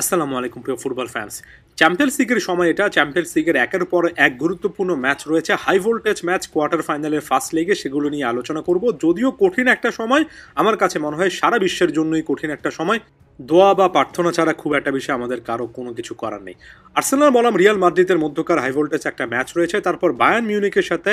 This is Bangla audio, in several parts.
আসসালামু আলাইকুম প্রিয় ফুটবল ফ্যান্স। চ্যাম্পিয়ন্স লিগের সময় এটা চ্যাম্পিয়ন্স লিগের একের পর এক গুরুত্বপূর্ণ ম্যাচ রয়েছে, হাই ভোল্টেজ ম্যাচ কোয়ার্টার ফাইনালের ফার্স্ট লেগে, সেগুলো নিয়ে আলোচনা করব। যদিও কঠিন একটা সময়, আমার কাছে মনে হয় সারা বিশ্বের জন্যই কঠিন একটা সময়। দোয়া বা প্রার্থনা ছাড়া খুব একটা বিষয় আমাদের কারো কোনো কিছু করার নেই। আর্সেনাল বনাম রিয়াল মাদ্রিদের মধ্যকার হাই ভোল্টেজ একটা ম্যাচ রয়েছে, তারপর বায়ার্ন মিউনিখের সাথে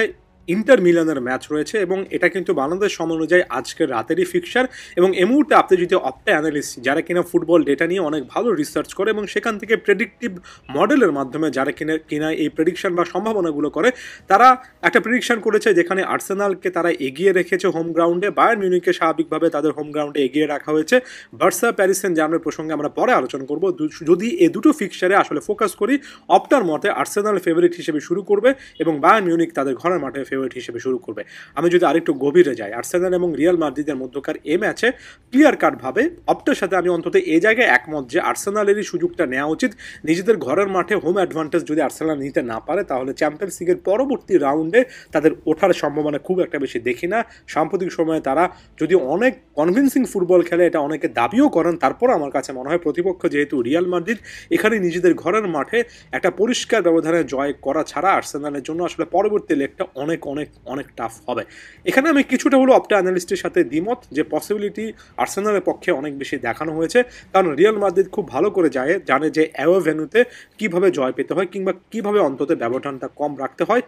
ইন্টার মিলানের ম্যাচ রয়েছে এবং এটা কিন্তু বাংলাদেশ সময় অনুযায়ী আজকের রাতেরই ফিক্সার। এবং এই মুহূর্তে আপনি যদি অপটা অ্যানালিস্ট যারা কিনা ফুটবল ডেটা নিয়ে অনেক ভালো রিসার্চ করে এবং সেখান থেকে প্রেডিক্টিভ মডেলের মাধ্যমে যারা কিনা এই প্রেডিকশন বা সম্ভাবনাগুলো করে, তারা একটা প্রেডিকশন করেছে যেখানে আর্সেনালকে তারা এগিয়ে রেখেছে হোম গ্রাউন্ডে, বায়ার্ন মিউনিখকে স্বাভাবিকভাবে তাদের হোম গ্রাউন্ডে এগিয়ে রাখা হয়েছে। বার্সা প্যারিস সেন্ট জার্মের প্রসঙ্গে আমরা পরে আলোচনা করব। যদি এই দুটো ফিক্সারে আসলে ফোকাস করি, অপটার মতে আর্সেনাল ফেভারিট হিসেবে শুরু করবে এবং বায়ার্ন মিউনিখ তাদের ঘরের মাঠে ফেভারিট হিসেবে শুরু করবে। আমি যদি আরেকটু গভীরে যাই, আর্সেনাল এবং রিয়াল মাদ্রিদের মধ্যকার এই ম্যাচে ক্লিয়ার কাট ভাবে অপটার সাথে আমি অন্তত এই জায়গায় একমত যে আর্সেনালেরই সুযোগটা নেওয়া উচিত। নিজেদের ঘরের মাঠে হোম অ্যাডভান্টেজ যদি আর্সেনাল নিতে না পারে, তাহলে চ্যাম্পিয়ন্স লিগের পরবর্তী রাউন্ডে তাদের ওঠার সম্ভাবনা খুব একটা বেশি দেখি না। সাম্প্রতিক সময়ে তারা যদি অনেক কনভিন্সিং ফুটবল খেলে, এটা অনেকে দাবিও করেন, তারপর আমার কাছে মনে হয় প্রতিপক্ষ যেহেতু রিয়াল মাদ্রিদ, এখানে নিজেদের ঘরের মাঠে একটা পরিষ্কার ব্যবধানে জয় করা ছাড়া আর্সেনালের জন্য আসলে পরবর্তী লেগটা অনেক অনেক অনেক টাফ হবে। এখানে আমি কিছুটা হলো অপটা অ্যানালিস্টের সাথে দ্বিমত, যে পসিবিলিটি আর্সেনালের পক্ষে অনেক বেশি দেখানো হয়েছে, কারণ রিয়াল মাদ্রিদ খুব ভালো করে জানে যে অ্যাওয়ে ভেন্যুতে কিভাবে জয় পেতে হয় কিংবা কিভাবে অন্তত ব্যবধানটা কম রাখতে হয়।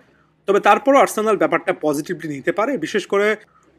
তবে তারপরও আর্সেনাল ব্যাপারটা পজিটিভলি নিতে পারে, বিশেষ করে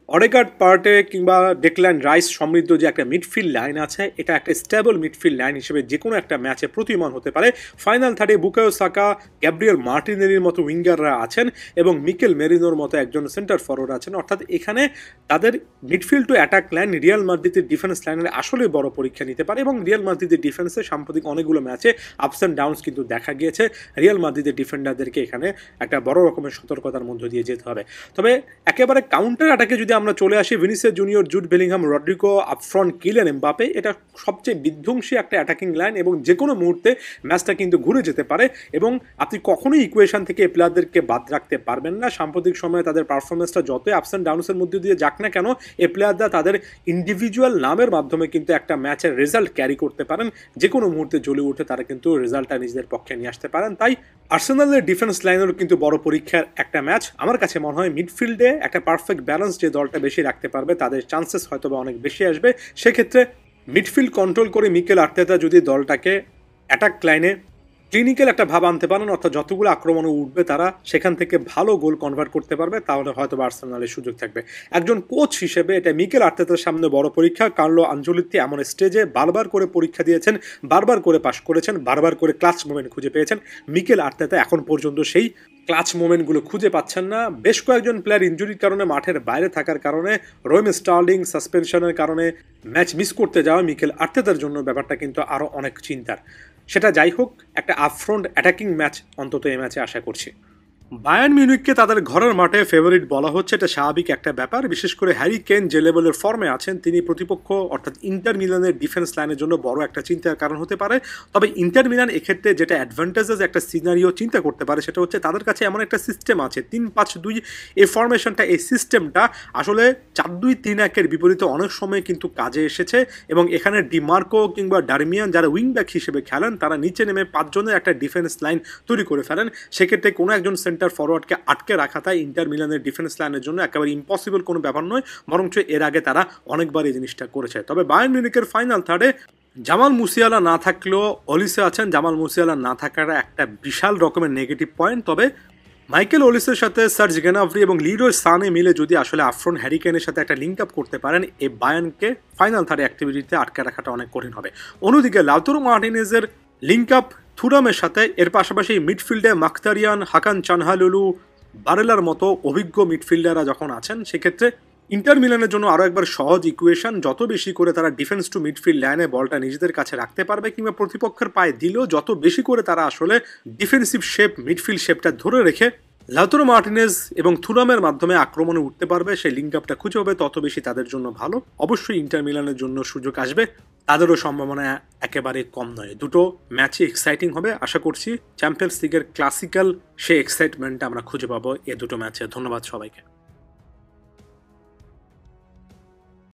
অডেগার্ড পার্টে কিংবা ডেকল্যান রাইস সমৃদ্ধ যে একটা মিডফিল্ড লাইন আছে, এটা একটা স্টেবল মিডফিল্ড লাইন হিসেবে যে কোনো একটা ম্যাচে প্রতিমান হতে পারে। ফাইনাল থার্ডে বুকায়ো সাকা, গ্যাব্রিয়েল মার্টিনেলির মতো উইঙ্গাররা আছেন এবং মিকেল মেরিনোর মতো একজন সেন্টার ফরওয়ার্ড আছেন। অর্থাৎ এখানে তাদের midfield to attack line real মাদ্রিদের ডিফেন্স লাইনের আসলে বড় পরীক্ষা নিতে পারে। এবং রিয়াল মাদ্রিদের ডিফেন্সে সাম্প্রতিক অনেকগুলো ম্যাচে আপস অ্যান্ড ডাউনস কিন্তু দেখা গিয়েছে। রিয়াল মাদ্রিদের ডিফেন্ডারদেরকে এখানে একটা বড় রকমের সতর্কতার মধ্য দিয়ে যেতে হবে। তবে একেবারে কাউন্টার অ্যাটাকে যদি আমরা চলে আসি, Vinicius junior, Jude Bellingham, Rodrigo, upfront Kylian Mbappe, এটা সবচেয়ে বিধ্বংসী একটা অ্যাটাকিং লাইন এবং যে কোনো মুহূর্তে ম্যাচটা কিন্তু ঘুরে যেতে পারে। এবং আপনি কখনোই ইকুয়েশন থেকে এই প্লেয়ারদেরকে বাদ রাখতে পারবেন না। সাম্প্রতিক সময়ে তাদের পারফরমেন্সটা যতই আপস অ্যান্ড ডাউনসের মধ্যে দিয়ে যাক না কেন, এই প্লেয়াররা তাদের ইন্ডিভিজুয়াল নামের মাধ্যমে কিন্তু একটা ম্যাচের রেজাল্ট ক্যারি করতে পারেন। যে কোনো মুহূর্তে জ্বলে উঠে তারা কিন্তু রেজাল্টটা নিজেদের পক্ষে নিয়ে আসতে পারেন। তাই আর্সেনালের ডিফেন্স লাইনেরও কিন্তু বড় পরীক্ষার একটা ম্যাচ। আমার কাছে মনে হয় মিডফিল্ডে একটা পারফেক্ট ব্যালেন্স যে দলটা বেশি রাখতে পারবে, তাদের চান্সেস হয়তো বা অনেক বেশি আসবে। সেক্ষেত্রে মিডফিল্ড কন্ট্রোল করে মিকেল আর্তেতা যদি দলটাকে অ্যাটাক লাইনে ক্লিনিক্যাল একটা ভাব আনতে পারেন, অর্থাৎ যতগুলো আক্রমণে উঠবে তারা সেখান থেকে ভালো গোল কনভার্ট করতে পারবে, তাহলে হয়তো আর্সেনালের সুযোগ থাকবে। একজন কোচ হিসেবে এটা মিকেল আর্তেতার সামনে বড় পরীক্ষা। কার্লো আনচেলত্তি এমন স্টেজে বারবার করে পরীক্ষা দিয়েছেন, বারবার করে পাস করেছেন, বারবার করে ক্লাচ মোমেন্ট খুঁজে পেয়েছেন। মিকেল আর্তেতা এখন পর্যন্ত সেই ক্লাচ মোমেন্টগুলো খুঁজে পাচ্ছেন না। বেশ কয়েকজন প্লেয়ার ইনজুরির কারণে মাঠের বাইরে থাকার কারণে, রহিম স্টার্লিং সাসপেনশনের কারণে ম্যাচ মিস করতে যাওয়া মিকেল আর্তেতার জন্য ব্যাপারটা কিন্তু আরও অনেক চিন্তার। সেটা যাই হোক, একটা আপফ্রন্ট অ্যাটাকিং ম্যাচ অন্তত এই ম্যাচে আশা করছি। বায়ার্ন মিউনিখকে তাদের ঘরের মাঠে ফেভারিট বলা হচ্ছে, এটা স্বাভাবিক একটা ব্যাপার। বিশেষ করে হ্যারি কেন যে লেভেলের ফর্মে আছেন, তিনি প্রতিপক্ষ অর্থাৎ ইন্টার মিলানের ডিফেন্স লাইনের জন্য বড় একটা চিন্তার কারণ হতে পারে। তবে ইন্টার মিলান এক্ষেত্রে যেটা অ্যাডভান্টেজেস একটা সিনারিও চিন্তা করতে পারে, সেটা হচ্ছে তাদের কাছে এমন একটা সিস্টেম আছে 3-5-2, এই ফরমেশনটা, এই সিস্টেমটা আসলে 4-2-3-1-এর বিপরীতে অনেক সময় কিন্তু কাজে এসেছে। এবং এখানে ডিমার্কো কিংবা ডারমিয়ান যারা উইংব্যাক হিসেবে খেলেন, তারা নিচে নেমে 5 জনের একটা ডিফেন্স লাইন তৈরি করে ফেলেন। সেক্ষেত্রে কোনো একজন ফরওয়ার্ডকে আটকে রাখাটা ইন্টার মিলানের ডিফেন্স লাইনের জন্য একেবারে ইম্পসিবল কোনো ব্যাপার নয়, বরঞ্চ এর আগে তারা অনেকবার এই জিনিসটা করেছে। তবে বায়ার্ন মিউনিখের ফাইনাল থার্ডে জামাল মুসিয়ালা না থাকলেও অলিসে আছেন। জামাল মুসিয়ালা না থাকাটা একটা বিশাল রকমের নেগেটিভ পয়েন্ট। তবে মাইকেল ওলিসের সাথে সার্জ গ্নাব্রি এবং লিরোয় সানে মিলে যদি আসলে আফ্রন হ্যারিকেনের সাথে একটা লিঙ্ক আপ করতে পারেন, এই বায়ার্নকে ফাইনাল থার্ডে অ্যাক্টিভিটিতে আটকে রাখাটা অনেক কঠিন হবে। অন্যদিকে লাউতারো মার্টিনেজের লিঙ্ক আপ থুরামের সাথে, এর পাশাপাশি মিডফিল্ডে মাখতারিয়ান, হাকান চানহালুলু, বারেলার মতো অভিজ্ঞ মিডফিল্ডাররা যখন আছেন, সেক্ষেত্রে ইন্টার মিলানের জন্য আরও একবার সহজ ইকুয়েশন, যত বেশি করে তারা ডিফেন্স টু মিডফিল্ড লাইনে বলটা নিজেদের কাছে রাখতে পারবে কিংবা প্রতিপক্ষের পায়ে দিলেও যত বেশি করে তারা আসলে ডিফেন্সিভ শেপ, মিডফিল্ড শেপটা ধরে রেখে লাউতারো মার্টিনেজ এবং থুরামের মাধ্যমে আক্রমণে উঠতে পারবে, সেই লিঙ্ক আপটা খুঁজে হবে, তত বেশি তাদের জন্য ভালো। অবশ্যই ইন্টার মিলানের জন্য সুযোগ আসবে, তাদেরও সম্ভাবনা একেবারে কম নয়। দুটো ম্যাচই এক্সাইটিং হবে। আশা করছি চ্যাম্পিয়ন্স লিগের ক্লাসিক্যাল সেই এক্সাইটমেন্টটা আমরা খুঁজে পাবো এই দুটো ম্যাচে। ধন্যবাদ সবাইকে।